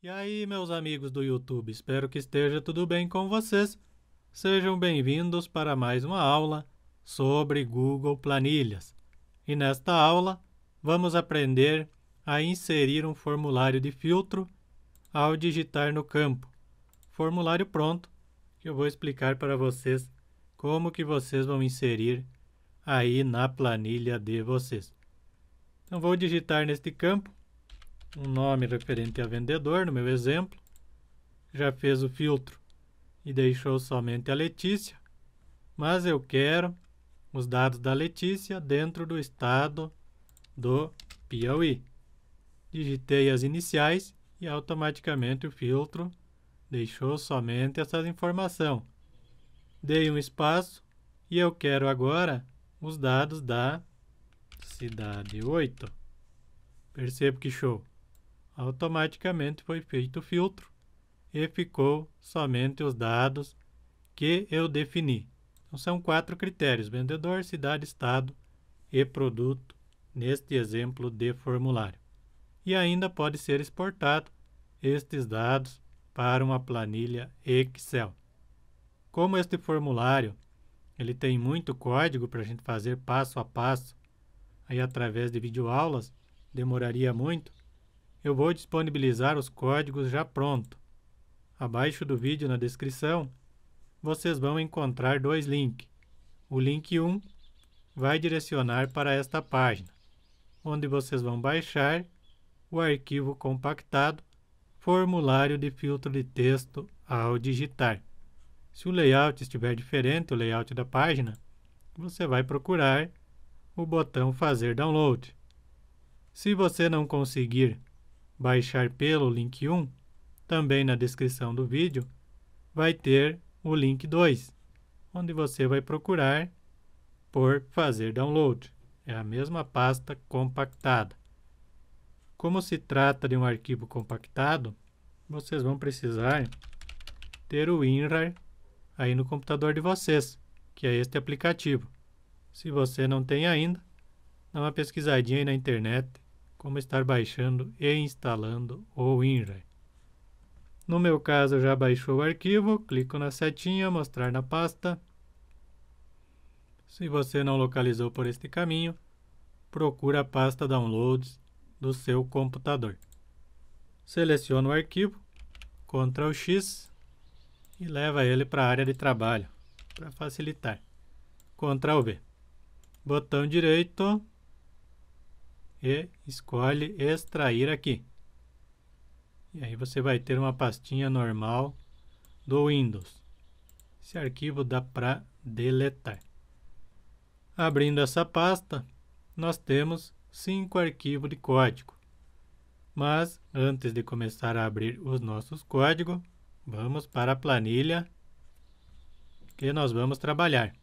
E aí, meus amigos do YouTube, espero que esteja tudo bem com vocês. Sejam bem-vindos para mais uma aula sobre Google Planilhas. E nesta aula, vamos aprender a inserir um formulário de filtro ao digitar no campo. Formulário pronto, que eu vou explicar para vocês como que vocês vão inserir aí na planilha de vocês. Então, vou digitar neste campo um nome referente a vendedor, no meu exemplo. Já fez o filtro e deixou somente a Letícia, mas eu quero os dados da Letícia dentro do estado do Piauí. Digitei as iniciais e automaticamente o filtro deixou somente essas informações. Dei um espaço e eu quero agora os dados da cidade 8. Percebo que show! Automaticamente foi feito o filtro e ficou somente os dados que eu defini. Então, são 4 critérios: vendedor, cidade, estado e produto, neste exemplo de formulário. E ainda pode ser exportado estes dados para uma planilha Excel. Como este formulário ele tem muito código para a gente fazer passo a passo, aí através de videoaulas, demoraria muito, eu vou disponibilizar os códigos já pronto. Abaixo do vídeo, na descrição, vocês vão encontrar 2 links. O link 1 vai direcionar para esta página, onde vocês vão baixar o arquivo compactado Formulário de filtro de texto ao digitar. Se o layout estiver diferente, o layout da página, você vai procurar o botão Fazer download. Se você não conseguir baixar pelo link 1, também na descrição do vídeo vai ter o link 2, onde você vai procurar por fazer download. É a mesma pasta compactada. Como se trata de um arquivo compactado, vocês vão precisar ter o WinRAR aí no computador de vocês, que é este aplicativo. Se você não tem ainda, dá uma pesquisadinha aí na internet como estar baixando e instalando o WinRAR. No meu caso, já baixou o arquivo, clico na setinha, mostrar na pasta. Se você não localizou por este caminho, procura a pasta Downloads do seu computador. Seleciona o arquivo, Ctrl X e leva ele para a área de trabalho, para facilitar. Ctrl V. Botão direito e escolhe extrair aqui. E aí você vai ter uma pastinha normal do Windows. Esse arquivo dá para deletar. Abrindo essa pasta, nós temos 5 arquivos de código. Mas antes de começar a abrir os nossos códigos, vamos para a planilha que nós vamos trabalhar.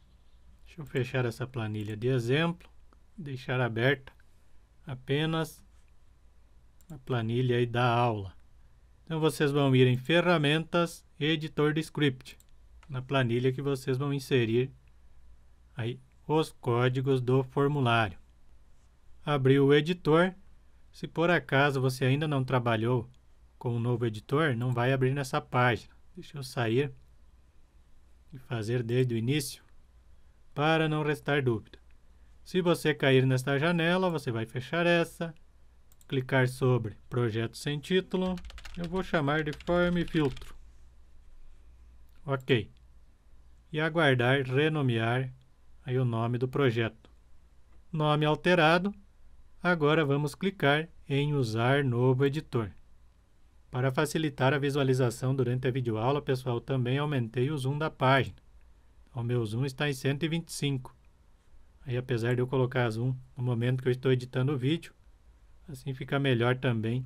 Deixa eu fechar essa planilha de exemplo, deixar aberta apenas a planilha aí da aula. Então vocês vão ir em ferramentas, editor de script, na planilha que vocês vão inserir aí os códigos do formulário. Abriu o editor. Se por acaso você ainda não trabalhou com o novo editor, não vai abrir nessa página. Deixa eu sair e fazer desde o início para não restar dúvida. Se você cair nesta janela, você vai fechar essa, clicar sobre Projeto sem título. Eu vou chamar de Form Filtro. Ok. E aguardar renomear aí o nome do projeto. Nome alterado. Agora vamos clicar em Usar novo editor. Para facilitar a visualização durante a videoaula, pessoal, também aumentei o zoom da página. O meu zoom está em 125. Aí, apesar de eu colocar zoom no momento que eu estou editando o vídeo, assim fica melhor também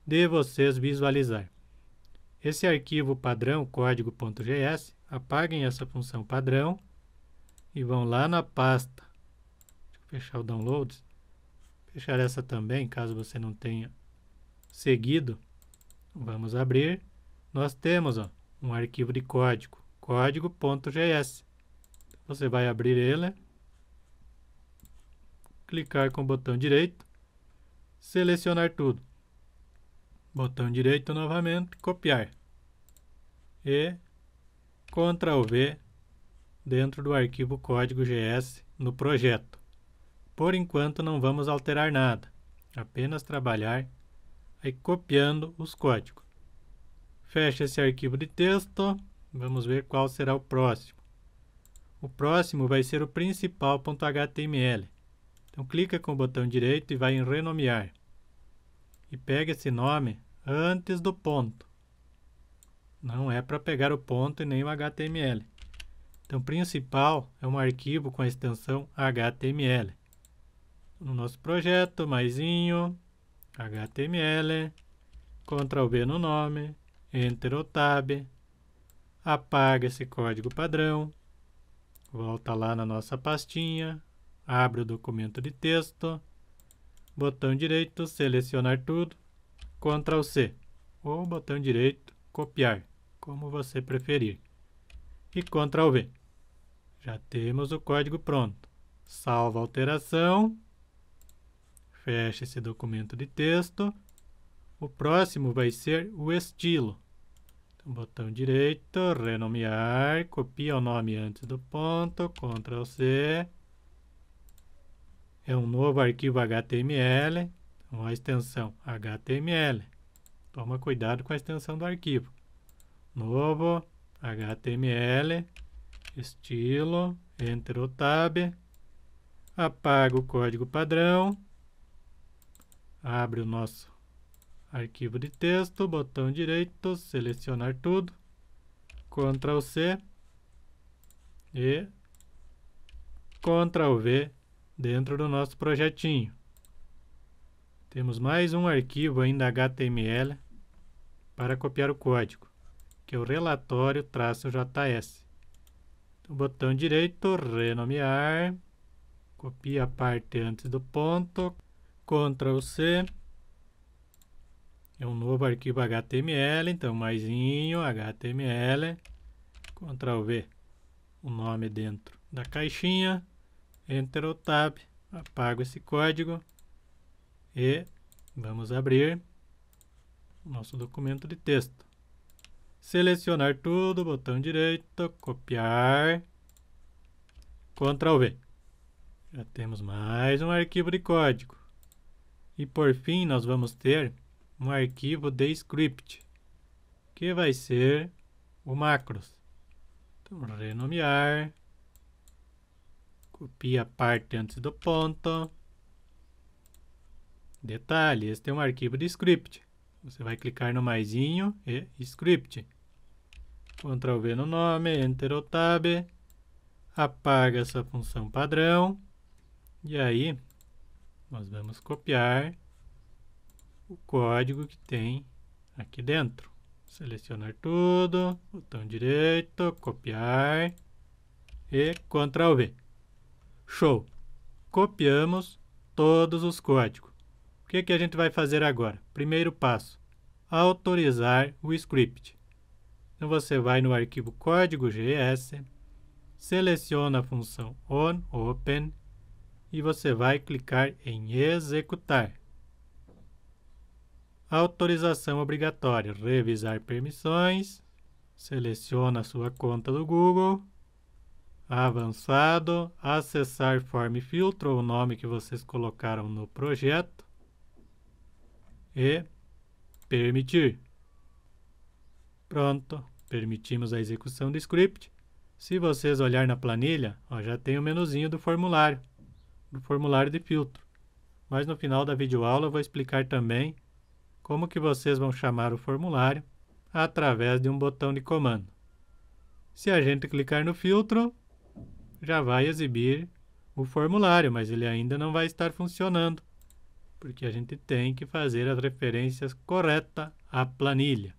de vocês visualizar. Esse arquivo padrão, código.gs, apaguem essa função padrão e vão lá na pasta. Deixa eu fechar o Downloads. Fechar essa também, caso você não tenha seguido. Vamos abrir. Nós temos um arquivo de código, código.gs. Você vai abrir ele, clicar com o botão direito, selecionar tudo. botão direito novamente, copiar. E Ctrl V dentro do arquivo código.gs no projeto. Por enquanto não vamos alterar nada, apenas trabalhar aí copiando os códigos. Fecha esse arquivo de texto, vamos ver qual será o próximo. O próximo vai ser o principal.html. Então clica com o botão direito e vai em renomear. E pega esse nome antes do ponto. Não é para pegar o ponto e nem o HTML. Então, principal é um arquivo com a extensão HTML. No nosso projeto, maisinho, HTML, Ctrl V no nome, Enter ou Tab, apaga esse código padrão, volta lá na nossa pastinha, abre o documento de texto, botão direito, selecionar tudo, Ctrl C, ou botão direito, copiar, como você preferir, e Ctrl V. Já temos o código pronto. Salva a alteração, fecha esse documento de texto. O próximo vai ser o estilo. Então, botão direito, renomear, copia o nome antes do ponto, Ctrl C. É um novo arquivo HTML, então a extensão HTML. Toma cuidado com a extensão do arquivo. Novo HTML, estilo, Enter ou Tab, apaga o código padrão, abre o nosso arquivo de texto, botão direito, selecionar tudo, Ctrl C e Ctrl V dentro do nosso projetinho. Temos mais um arquivo ainda HTML para copiar o código, que é o relatório-js. Então, botão direito, renomear, copia a parte antes do ponto, Ctrl C, é um novo arquivo HTML, então maisinho, HTML, Ctrl V, o nome dentro da caixinha, Enter ou Tab, apago esse código e vamos abrir o nosso documento de texto. Selecionar tudo, botão direito, copiar, Ctrl V. Já temos mais um arquivo de código. E por fim, nós vamos ter um arquivo de script, que vai ser o macros. Então, renomear, copia a parte antes do ponto. Detalhe, este é um arquivo de script. Você vai clicar no maisinho e script. Ctrl V no nome, Enter ou Tab, apaga essa função padrão e aí nós vamos copiar o código que tem aqui dentro. Selecionar tudo, botão direito, copiar e Ctrl V. Show! Copiamos todos os códigos. O que a gente vai fazer agora? Primeiro passo, autorizar o script. Então você vai no arquivo código.gs, seleciona a função onOpen e você vai clicar em executar. Autorização obrigatória, revisar permissões, seleciona a sua conta do Google, avançado, acessar form filtro, ou o nome que vocês colocaram no projeto, e permitir. Pronto, permitimos a execução do script. Se vocês olharem na planilha, já tem o menuzinho do formulário de filtro. Mas no final da videoaula eu vou explicar também como que vocês vão chamar o formulário através de um botão de comando. Se a gente clicar no filtro, já vai exibir o formulário, mas ele ainda não vai estar funcionando, porque a gente tem que fazer as referências corretas à planilha.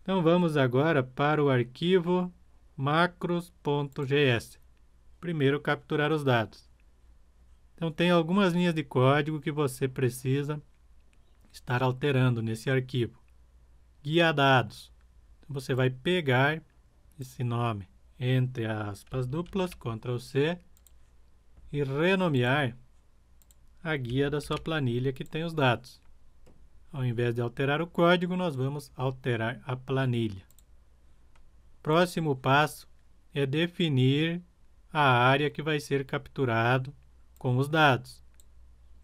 Então vamos agora para o arquivo macros.gs. Primeiro capturar os dados. Então tem algumas linhas de código que você precisa estar alterando nesse arquivo. Guia dados. Então, você vai pegar esse nome entre aspas duplas, Ctrl C, e renomear a guia da sua planilha que tem os dados. Ao invés de alterar o código, nós vamos alterar a planilha. Próximo passo é definir a área que vai ser capturado com os dados.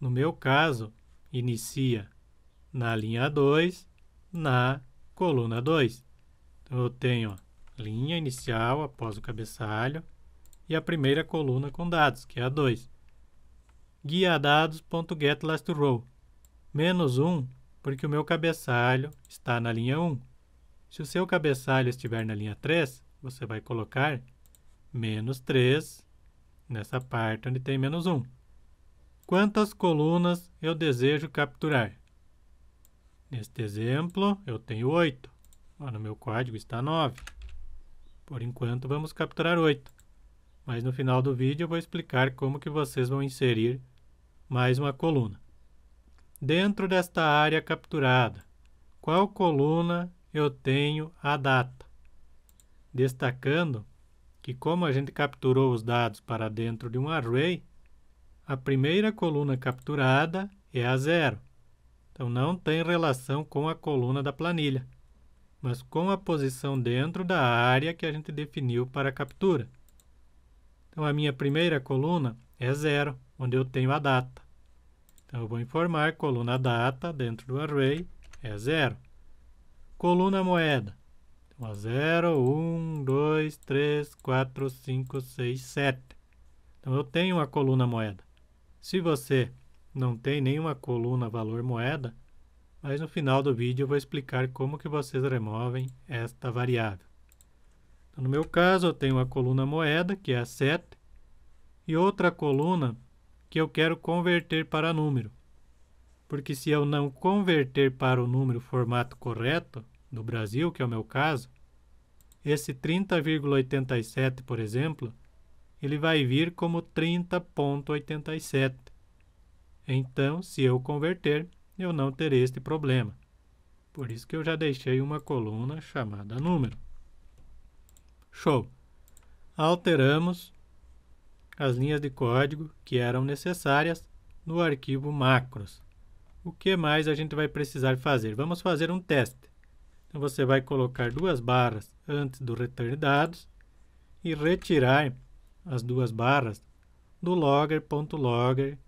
No meu caso, inicia na linha 2, na coluna 2. Então, eu tenho linha inicial após o cabeçalho e a primeira coluna com dados, que é a 2. Guia dados.getLastRow. -1, porque o meu cabeçalho está na linha 1. Se o seu cabeçalho estiver na linha 3, você vai colocar -3 nessa parte onde tem -1. Quantas colunas eu desejo capturar? Neste exemplo, eu tenho 8. No meu código está 9. Por enquanto, vamos capturar 8. Mas no final do vídeo eu vou explicar como que vocês vão inserir mais uma coluna. Dentro desta área capturada, qual coluna eu tenho a data? Destacando que, como a gente capturou os dados para dentro de um array, a primeira coluna capturada é a 0. Então, não tem relação com a coluna da planilha, mas com a posição dentro da área que a gente definiu para a captura. Então, a minha primeira coluna é 0, onde eu tenho a data. Então, eu vou informar coluna data dentro do array é 0. Coluna moeda. Então, 0, 1, 2, 3, 4, 5, 6, 7. Então, eu tenho uma coluna moeda. Se você não tem nenhuma coluna valor moeda, mas no final do vídeo eu vou explicar como que vocês removem esta variável. Então, no meu caso, eu tenho uma coluna moeda, que é a 7, e outra coluna que eu quero converter para número. Porque se eu não converter para o número formato correto, do Brasil, que é o meu caso, esse 30,87, por exemplo, ele vai vir como 30,87. Então, se eu converter, eu não terei este problema. Por isso que eu já deixei uma coluna chamada número. Show! Alteramos as linhas de código que eram necessárias no arquivo macros. O que mais a gente vai precisar fazer? Vamos fazer um teste. Então, você vai colocar 2 barras antes do return dados e retirar as 2 barras do logger.logger,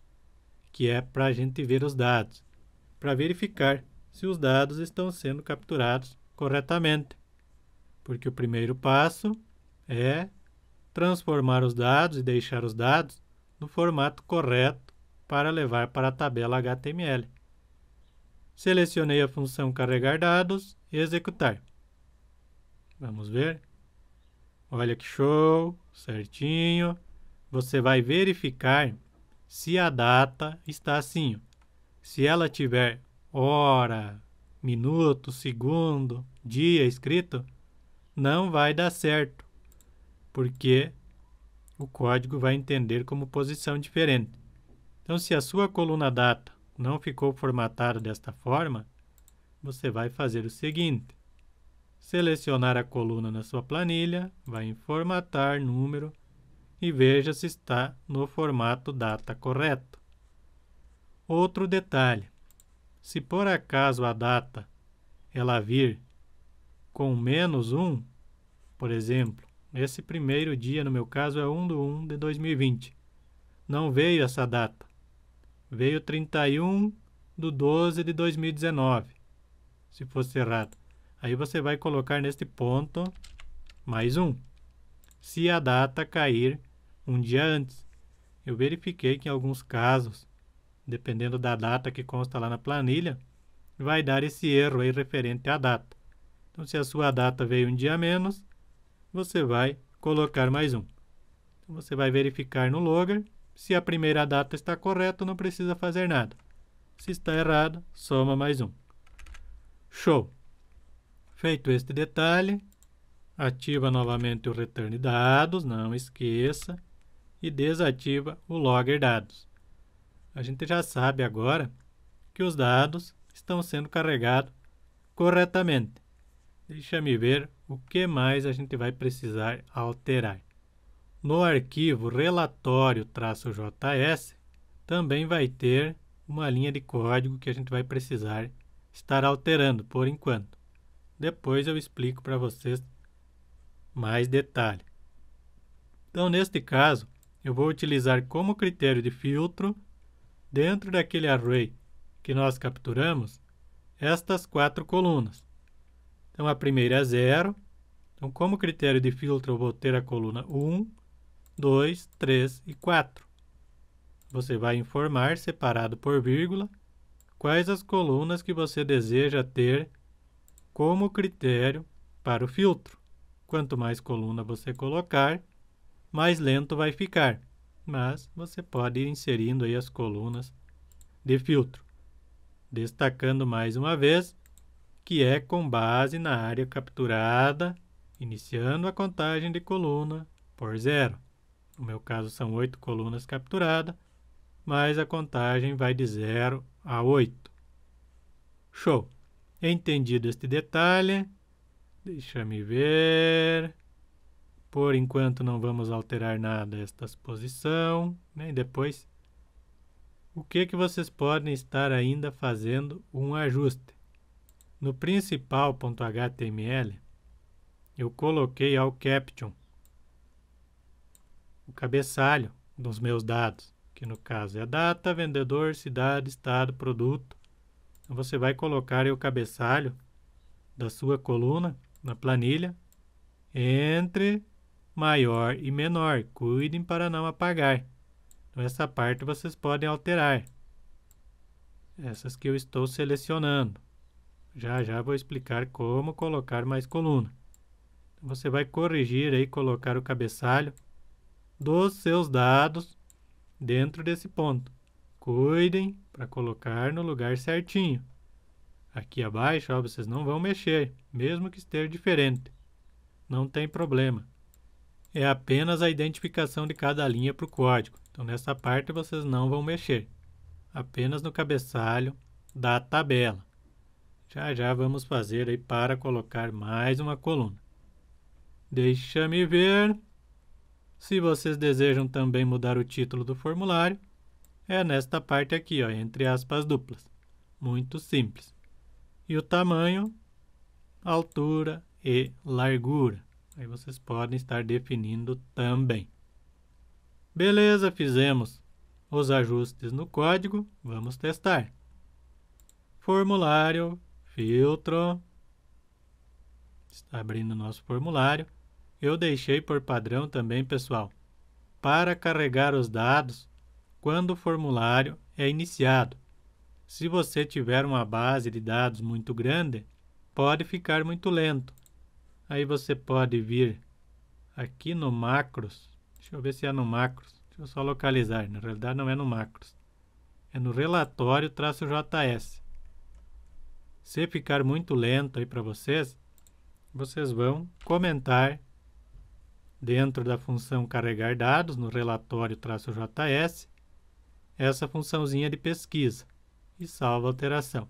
que é para a gente ver os dados, para verificar se os dados estão sendo capturados corretamente. Porque o primeiro passo é transformar os dados e deixar os dados no formato correto para levar para a tabela HTML. Selecionei a função carregar dados e executar. Vamos ver. Olha que show, certinho. Você vai verificar se a data está assim. Se ela tiver hora, minuto, segundo, dia escrito, não vai dar certo, porque o código vai entender como posição diferente. Então, se a sua coluna data não ficou formatada desta forma, você vai fazer o seguinte: selecionar a coluna na sua planilha, vai em formatar número e veja se está no formato data correto. Outro detalhe: se por acaso a data ela vir com -1, por exemplo, esse primeiro dia no meu caso é 1/1 de 2020, não veio essa data, veio 31/12 de 2019, se fosse errado. Aí você vai colocar neste ponto +1. Se a data cair um dia antes. Eu verifiquei que em alguns casos, dependendo da data que consta lá na planilha, vai dar esse erro aí referente à data. Então, se a sua data veio um dia a menos, você vai colocar +1. Então, você vai verificar no logger. Se a primeira data está correta, não precisa fazer nada. Se está errado, soma +1. Show! Feito este detalhe, ativa novamente o return dados, não esqueça, e desativa o logger dados. A gente já sabe agora que os dados estão sendo carregados corretamente. Deixa-me ver o que mais a gente vai precisar alterar. No arquivo relatório-js também vai ter uma linha de código que a gente vai precisar estar alterando por enquanto. Depois eu explico para vocês mais detalhe. Então, neste caso, eu vou utilizar como critério de filtro, dentro daquele array que nós capturamos, estas 4 colunas. Então, a primeira é 0. Então, como critério de filtro, eu vou ter a coluna 1, 2, 3 e 4. Você vai informar, separado por vírgula, quais as colunas que você deseja ter como critério para o filtro. Quanto mais coluna você colocar, mais lento vai ficar. Mas você pode ir inserindo aí as colunas de filtro. Destacando mais uma vez que é com base na área capturada, iniciando a contagem de coluna por 0. No meu caso são 8 colunas capturadas, mas a contagem vai de 0 a 8. Show! Entendido este detalhe, deixa-me ver. Por enquanto não vamos alterar nada esta posição, né? Depois, o que vocês podem estar ainda fazendo um ajuste? No principal.html, eu coloquei ao caption o cabeçalho dos meus dados, que no caso é a data, vendedor, cidade, estado, produto. Então você vai colocar aí o cabeçalho da sua coluna na planilha entre maior e menor. Cuidem para não apagar. Então essa parte vocês podem alterar. Essas que eu estou selecionando. Já vou explicar como colocar mais coluna. Então, você vai corrigir aí, colocar o cabeçalho dos seus dados dentro desse ponto. Cuidem para colocar no lugar certinho. Aqui abaixo, ó, vocês não vão mexer, mesmo que esteja diferente. Não tem problema. É apenas a identificação de cada linha para o código. Então, nessa parte vocês não vão mexer. Apenas no cabeçalho da tabela. Já vamos fazer aí para colocar mais uma coluna. Deixa-me ver. Se vocês desejam também mudar o título do formulário, é nesta parte aqui, ó, entre aspas duplas. Muito simples. E o tamanho, altura e largura. Aí vocês podem estar definindo também. Beleza, fizemos os ajustes no código. Vamos testar. Formulário, filtro. Está abrindo o nosso formulário. Eu deixei por padrão também, pessoal, para carregar os dados quando o formulário é iniciado. Se você tiver uma base de dados muito grande, pode ficar muito lento. Aí você pode vir aqui no macros. Deixa eu ver se é no macros. Deixa eu só localizar. Na realidade não é no macros. É no relatório-js. Se ficar muito lento aí para vocês, vocês vão comentar dentro da função carregar dados no relatório-js essa funçãozinha de pesquisa e salva a alteração.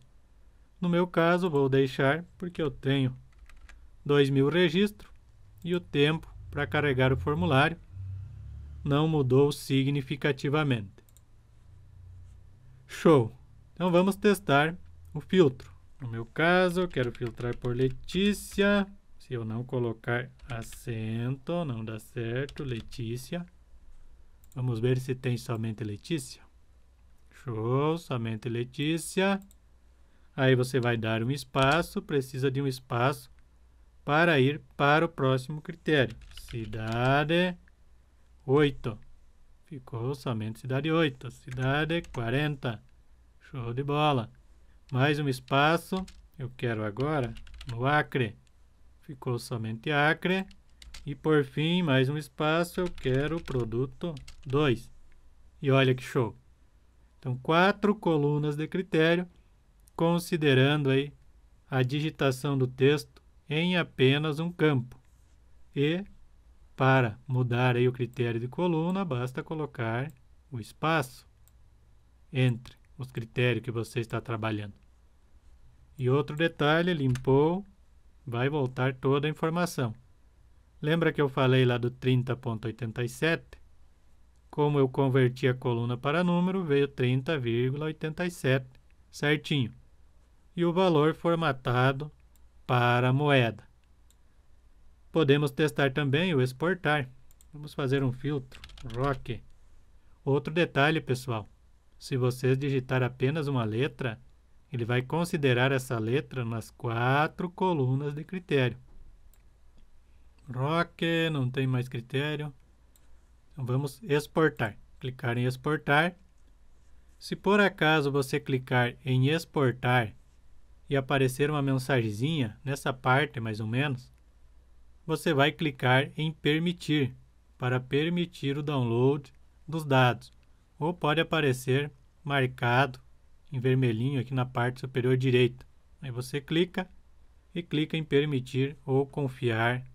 No meu caso, vou deixar porque eu tenho 2.000 registros e o tempo para carregar o formulário não mudou significativamente. Show! Então vamos testar o filtro. No meu caso, eu quero filtrar por Letícia. Se eu não colocar acento, não dá certo. Letícia. Vamos ver se tem somente Letícia. Show, somente Letícia. Aí você vai dar um espaço, precisa de um espaço para ir para o próximo critério. Cidade 8. Ficou somente cidade 8. Cidade 40. Show de bola. Mais um espaço. Eu quero agora no Acre. Ficou somente Acre. E por fim, mais um espaço. Eu quero o produto 2. E olha que show. Então, 4 colunas de critério, considerando aí a digitação do texto em apenas um campo. E para mudar aí o critério de coluna, basta colocar o espaço entre os critérios que você está trabalhando. E outro detalhe, limpou, vai voltar toda a informação. Lembra que eu falei lá do 30.87? Como eu converti a coluna para número, veio 30,87 certinho. e o valor formatado para a moeda. Podemos testar também o exportar. Vamos fazer um filtro, ROC. Outro detalhe, pessoal, se você digitar apenas uma letra, ele vai considerar essa letra nas 4 colunas de critério. ROC, não tem mais critério. Então vamos exportar. Clicar em exportar. Se por acaso você clicar em exportar e aparecer uma mensagenzinha, nessa parte mais ou menos, você vai clicar em permitir, para permitir o download dos dados. Ou pode aparecer marcado em vermelhinho aqui na parte superior direita. Aí você clica em permitir ou confiar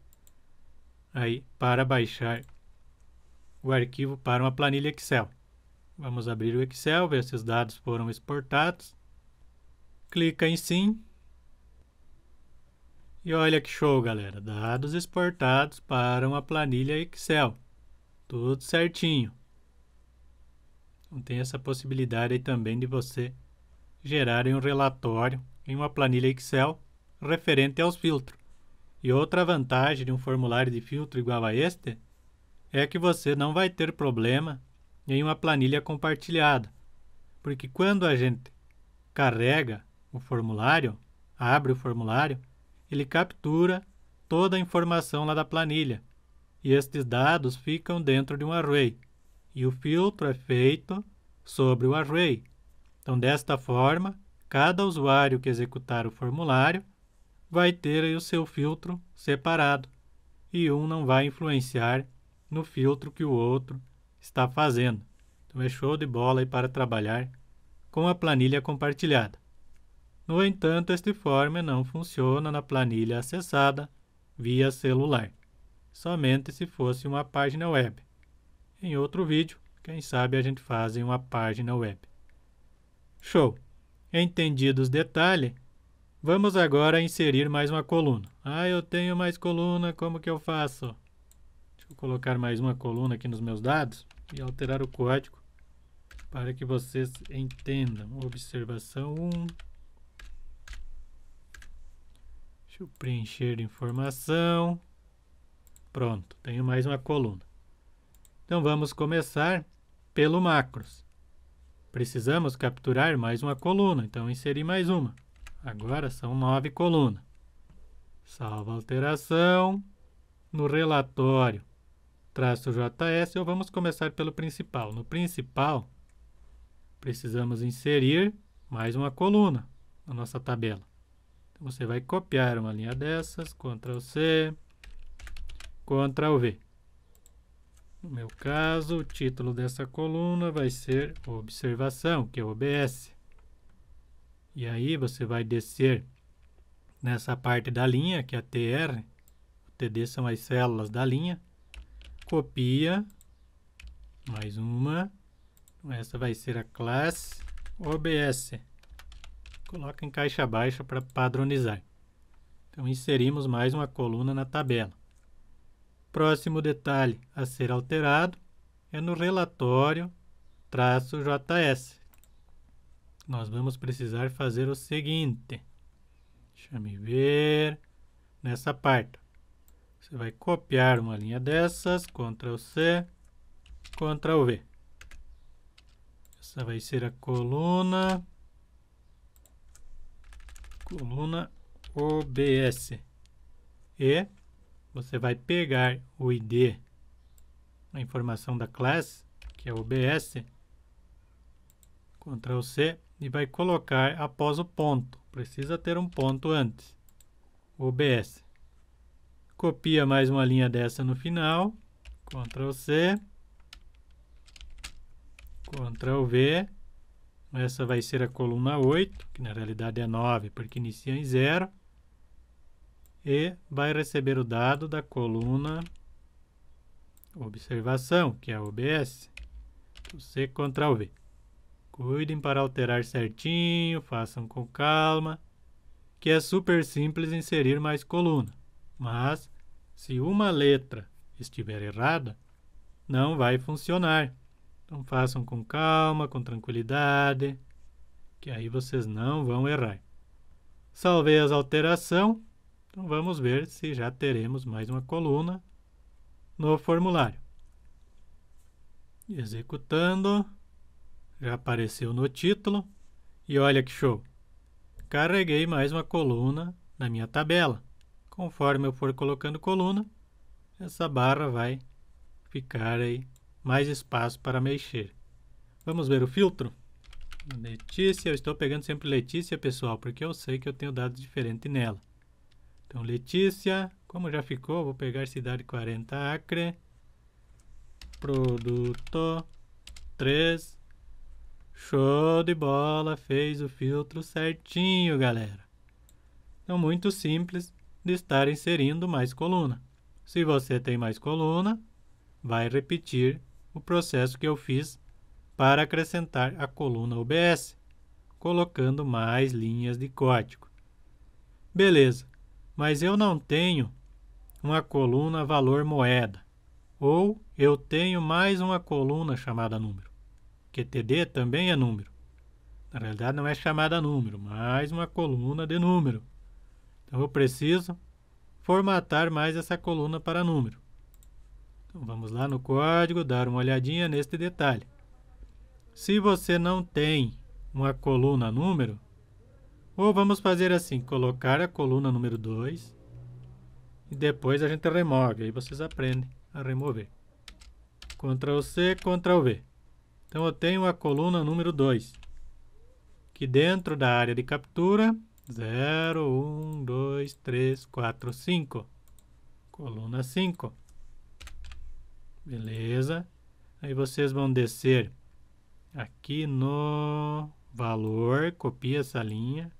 aí para baixar o arquivo para uma planilha Excel. Vamos abrir o Excel, ver se os dados foram exportados. Clica em sim. E olha que show, galera. Dados exportados para uma planilha Excel. Tudo certinho. Então, tem essa possibilidade aí também de você gerar um relatório em uma planilha Excel referente aos filtros. E outra vantagem de um formulário de filtro igual a este é que você não vai ter problema em uma planilha compartilhada. Porque quando a gente carrega o formulário, abre o formulário, ele captura toda a informação lá da planilha. E estes dados ficam dentro de um array. E o filtro é feito sobre o array. Então, desta forma, cada usuário que executar o formulário vai ter aí o seu filtro separado. E um não vai influenciar no filtro que o outro está fazendo. Então, é show de bola aí para trabalhar com a planilha compartilhada. No entanto, este form não funciona na planilha acessada via celular, somente se fosse uma página web. Em outro vídeo, quem sabe a gente faz em uma página web. Show! Entendidos os detalhes, vamos agora inserir mais uma coluna. Eu tenho mais coluna, como que eu faço? Deixa eu colocar mais uma coluna aqui nos meus dados e alterar o código para que vocês entendam. Observação 1. Deixa eu preencher informação. Pronto, tenho mais uma coluna. Então vamos começar pelo macros. Precisamos capturar mais uma coluna, então inserir mais uma. Agora são 9 colunas. Salva a alteração. No relatório, -JS, ou vamos começar pelo principal. No principal, precisamos inserir mais uma coluna na nossa tabela. Então, você vai copiar uma linha dessas, Ctrl+C, Ctrl+V. No meu caso, o título dessa coluna vai ser observação, que é OBS. E aí você vai descer nessa parte da linha, que é a TR. O TD são as células da linha. Copia. Mais uma. Essa vai ser a classe OBS. Coloca em caixa baixa para padronizar. Então, inserimos mais uma coluna na tabela. Próximo detalhe a ser alterado é no relatório -JS. Nós vamos precisar fazer o seguinte. Deixa eu ver. Nessa parte, você vai copiar uma linha dessas, Ctrl+C, Ctrl+V. Essa vai ser a coluna OBS. E você vai pegar o ID, a informação da classe, que é OBS, Ctrl+C, e vai colocar após o ponto. Precisa ter um ponto antes. OBS. Copia mais uma linha dessa no final. Ctrl+C. Ctrl+V. Essa vai ser a coluna 8, que na realidade é 9, porque inicia em 0. E vai receber o dado da coluna observação, que é a OBS. C, Ctrl+V. Cuidem para alterar certinho, façam com calma, que é super simples inserir mais coluna. Mas, se uma letra estiver errada, não vai funcionar. Então, façam com calma, com tranquilidade, que aí vocês não vão errar. Salvei as alterações. Então vamos ver se já teremos mais uma coluna no formulário. Executando. Já apareceu no título. E olha que show! Carreguei mais uma coluna na minha tabela. Conforme eu for colocando coluna, essa barra vai ficar aí mais espaço para mexer. Vamos ver o filtro? Letícia, eu estou pegando sempre Letícia, pessoal, porque eu sei que eu tenho dados diferentes nela. Então, Letícia, como já ficou, vou pegar cidade 40 Acre, produto 3, show de bola, fez o filtro certinho, galera. Então, muito simples de estar inserindo mais coluna. Se você tem mais coluna, vai repetir o processo que eu fiz para acrescentar a coluna OBS, colocando mais linhas de código. Beleza, mas eu não tenho uma coluna valor moeda, ou eu tenho mais uma coluna chamada número, que TD também é número. Na realidade não é chamada número, mais uma coluna de número. Então eu preciso formatar mais essa coluna para número. Então vamos lá no código, dar uma olhadinha neste detalhe. Se você não tem uma coluna número, ou vamos fazer assim, colocar a coluna número 2 e depois a gente remove, aí vocês aprendem a remover. Ctrl C, Ctrl V. Então eu tenho a coluna número 2, que dentro da área de captura, 0, 1, 2, 3, 4, 5. Coluna 5. Beleza. Aí vocês vão descer aqui no valor, copia essa linha.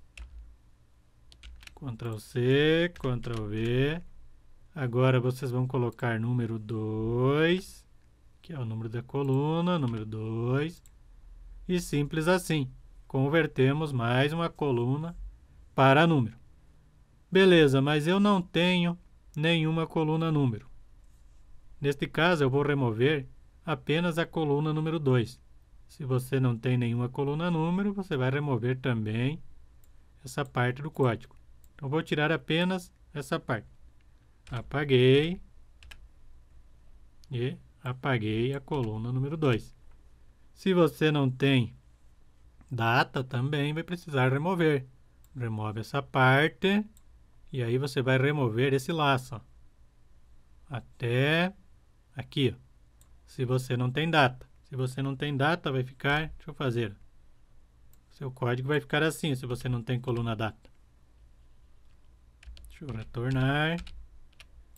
Ctrl C, Ctrl V. Agora vocês vão colocar número 2, que é o número da coluna, número 2. E simples assim, convertemos mais uma coluna para número. Beleza, mas eu não tenho nenhuma coluna número. Neste caso, eu vou remover apenas a coluna número 2. Se você não tem nenhuma coluna número, você vai remover também essa parte do código. Então, vou tirar apenas essa parte. Apaguei e apaguei a coluna número 2. Se você não tem data, também vai precisar remover. Remove essa parte e aí você vai remover esse laço, ó, até aqui, ó. Se você não tem data. Se você não tem data, vai ficar... Deixa eu fazer. Seu código vai ficar assim, se você não tem coluna data. Deixa eu retornar.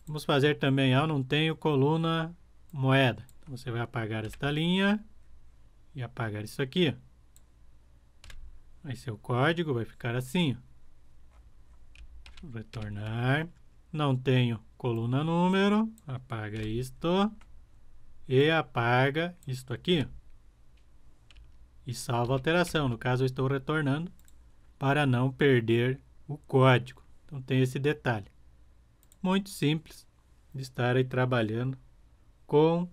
Vamos fazer também, eu não tenho coluna moeda. Então, você vai apagar esta linha e apagar isso aqui. Aí seu código vai ficar assim. Deixa eu retornar. Não tenho coluna número. Apaga isto. E apaga isto aqui. E salva a alteração. No caso, eu estou retornando para não perder o código. Então tem esse detalhe. Muito simples de estar aí trabalhando com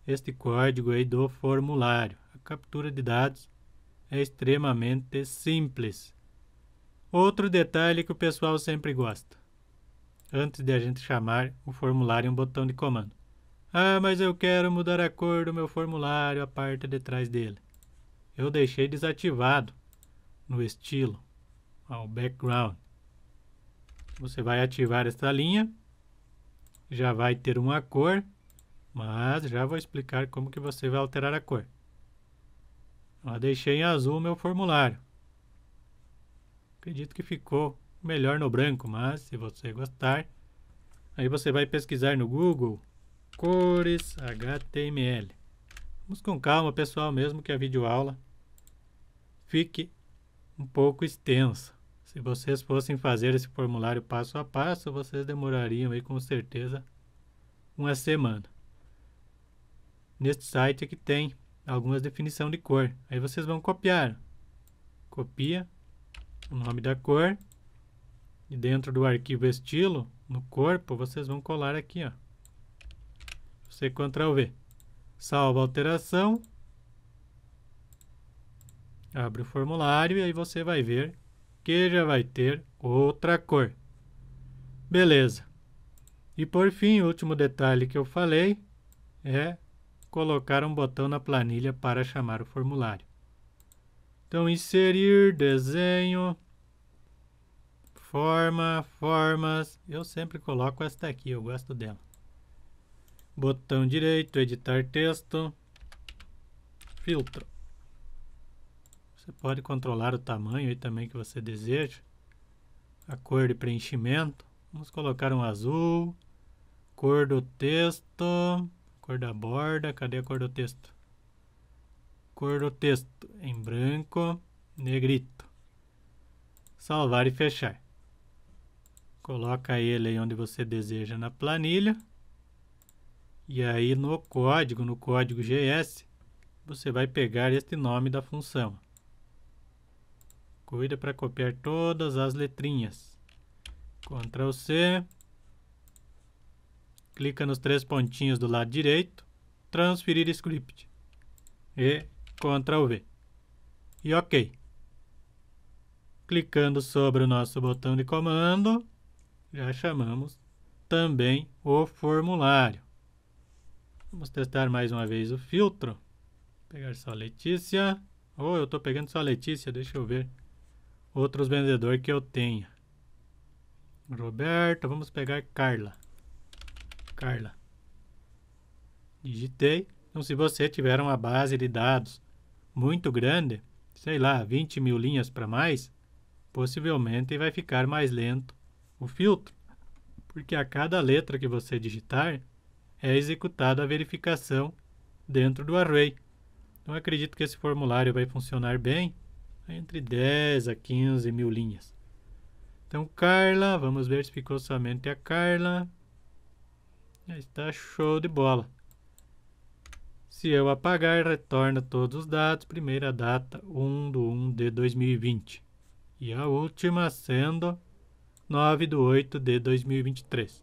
este código aí do formulário. A captura de dados é extremamente simples. Outro detalhe que o pessoal sempre gosta. Antes de a gente chamar o formulário em um botão de comando. Ah, mas eu quero mudar a cor do meu formulário, a parte de trás dele. Eu deixei desativado no estilo, ao background. Você vai ativar esta linha, já vai ter uma cor, mas já vou explicar como que você vai alterar a cor. Eu deixei em azul o meu formulário. Acredito que ficou melhor no branco, mas se você gostar, aí você vai pesquisar no Google cores HTML. Vamos com calma, pessoal, mesmo que a videoaula fique um pouco extensa. Se vocês fossem fazer esse formulário passo a passo, vocês demorariam aí com certeza uma semana. Neste site aqui tem algumas definições de cor. Aí vocês vão copiar. Copia o nome da cor e dentro do arquivo estilo, no corpo, vocês vão colar aqui, ó. Você Ctrl V. Salva a alteração. Abre o formulário e aí você vai ver que já vai ter outra cor. Beleza. E por fim, o último detalhe que eu falei é colocar um botão na planilha para chamar o formulário. Então, inserir, desenho, forma, formas. Eu sempre coloco esta aqui, eu gosto dela. Botão direito, editar texto, filtro. Você pode controlar o tamanho aí também que você deseja. A cor de preenchimento. Vamos colocar um azul. Cor do texto. Cor da borda. Cadê a cor do texto? Cor do texto em branco, negrito. Salvar e fechar. Coloca ele aí onde você deseja na planilha. E aí no código GS, você vai pegar este nome da função. Cuida para copiar todas as letrinhas. Ctrl C. Clica nos 3 pontinhos do lado direito. Transferir script. E Ctrl V. E OK. Clicando sobre o nosso botão de comando, já chamamos também o formulário. Vamos testar mais uma vez o filtro. Pegar só Letícia. Eu estou pegando só Letícia, deixa eu ver. Outros vendedores que eu tenha. Roberto, vamos pegar Carla. Carla. Digitei. Então, se você tiver uma base de dados muito grande, sei lá, 20 mil linhas para mais, possivelmente vai ficar mais lento o filtro, porque a cada letra que você digitar, é executada a verificação dentro do array. Então, acredito que esse formulário vai funcionar bem entre 10 a 15 mil linhas. Então, Carla, vamos ver se ficou somente a Carla. Já está show de bola. Se eu apagar, retorna todos os dados. Primeira data, 1/1 de 2020. E a última sendo 9/8 de 2023.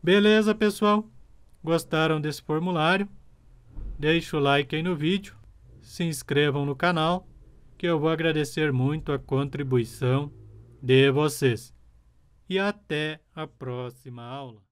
Beleza, pessoal? Gostaram desse formulário? Deixe o like aí no vídeo. Se inscrevam no canal, que eu vou agradecer muito a contribuição de vocês. E até a próxima aula.